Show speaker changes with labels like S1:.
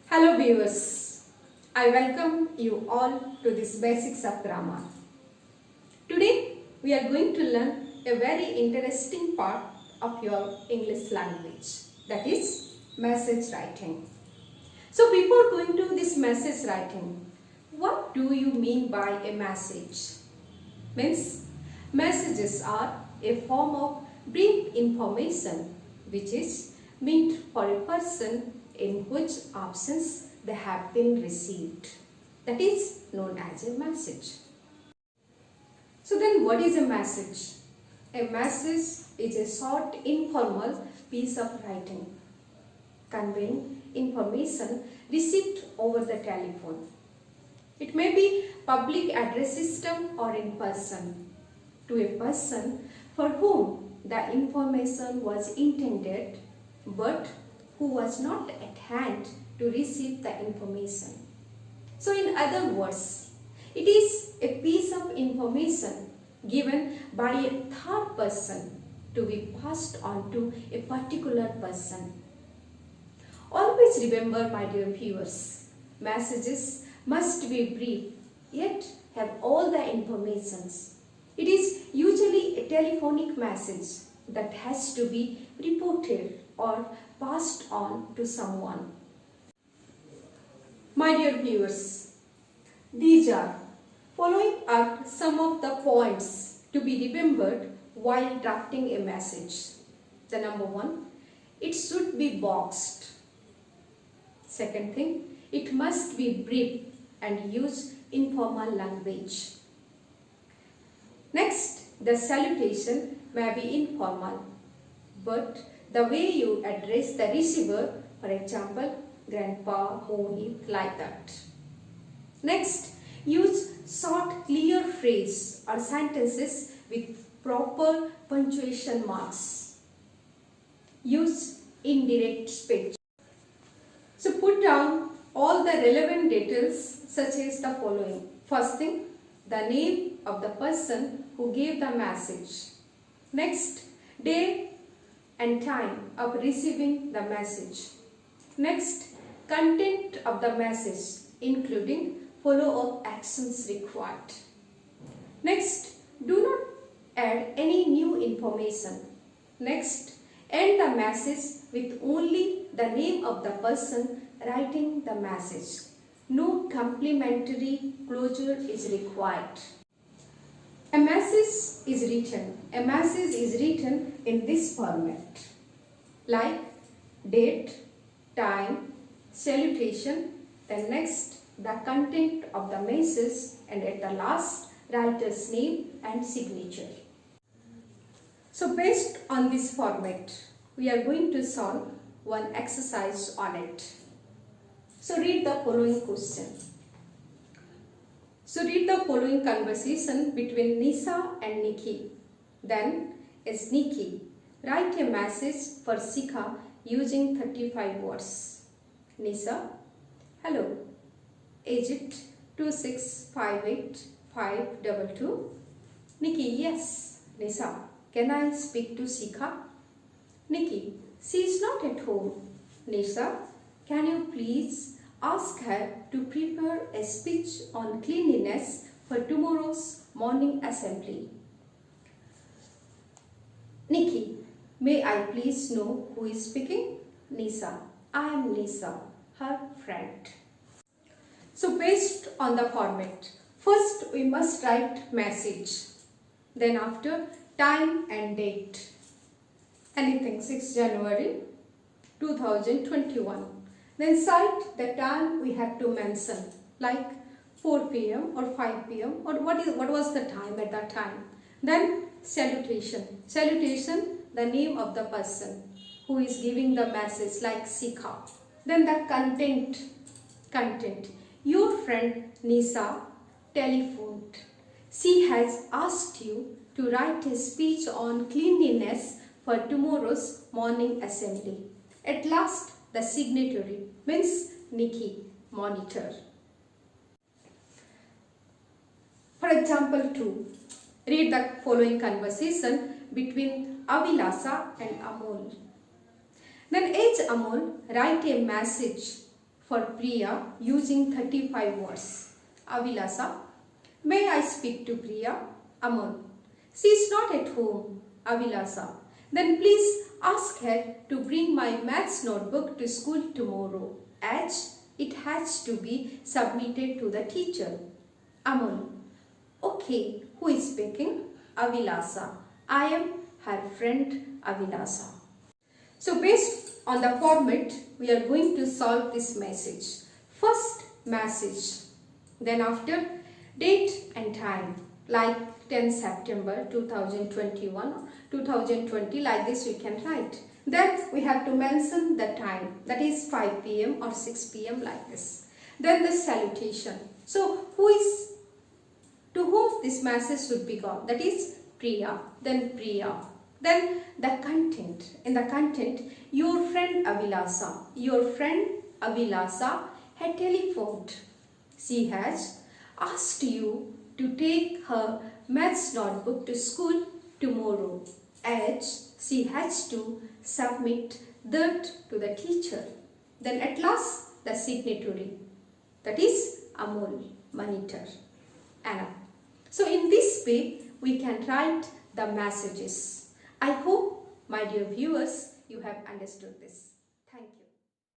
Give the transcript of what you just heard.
S1: Hello viewers, I welcome you all to this Basics of Grammar. Today we are going to learn a very interesting part of your English language, that is message writing. So before going to this message writing, what do you mean by a message? Means messages are a form of brief information which is meant for a person in which absence they have been received. That is known as a message. So then what is a message? A message is a short informal piece of writing conveying information received over the telephone. It may be public address system or in person to a person for whom the information was intended but who was not at hand to receive the information. So in other words, it is a piece of information given by a third person to be passed on to a particular person. Always remember, my dear viewers, messages must be brief yet have all the informations. It is usually a telephonic message that has to be reported or passed on to someone. My dear viewers, these following are some of the points to be remembered while drafting a message. The number one, it should be boxed. Second thing, it must be brief and use informal language. Next, the salutation may be informal, but the way you address the receiver, for example, Grandpa, Mohit, like that. Next, use short, clear phrase or sentences with proper punctuation marks. Use indirect speech. So put down all the relevant details such as the following. First thing, the name of the person who gave the message. Next, day and time of receiving the message. Next, content of the message including follow-up actions required. Next, do not add any new information. Next, end the message with only the name of the person writing the message. No complimentary closure is required. A message is written. A message is written in this format, like date, time, salutation, then next the content of the message, and at the last writer's name and signature. So based on this format, we are going to solve one exercise on it. So read the following question. So read the following conversation between Nisa and Nikki. Then, as Nikki, write a message for Shikha using 35 words. Nisa, hello, aged 2658522. Nikki, yes. Nisa, can I speak to Shikha? Nikki, she is not at home. Nisa, can you please ask her to prepare a speech on cleanliness for tomorrow's morning assembly? Nikki, may I please know who is speaking? Nisa, I am Nisa, her friend. So based on the format, first we must write message. Then after, time and date. Anything 6 January 2021. Then cite the time we have to mention, like 4 p.m. or 5 p.m. or what was the time at that time. Then salutation. Salutation, the name of the person who is giving the message, like Shikha. Then the content. Your friend Nisa telephoned. She has asked you to write a speech on cleanliness for tomorrow's morning assembly. At last, the signatory means Nikki, monitor. For example 2, read the following conversation between Avilasa and Amol. Then as Amol, write a message for Priya using 35 words. Avilasa. May I speak to Priya? Aman. She is not at home. Avilasa. Then please ask her to bring my maths notebook to school tomorrow, as it has to be submitted to the teacher. Aman. Okay, who is speaking? Avilasa. I am her friend Avilasa. So based on the format, we are going to solve this message. First message, then after date and time, like 10 September 2021, 2020, like this we can write. Then we have to mention the time, that is 5 p.m. or 6 p.m. like this. Then the salutation. So to whom this message should be gone, that is Priya. Then Priya. Then the content. In the content, your friend Avilasa had telephoned. She has asked you to take her maths notebook to school tomorrow, as she has to submit that to the teacher. Then at last the signatory, that is Amol, monitor, Anna. So in this way we can write the messages. I hope, my dear viewers, you have understood this. Thank you.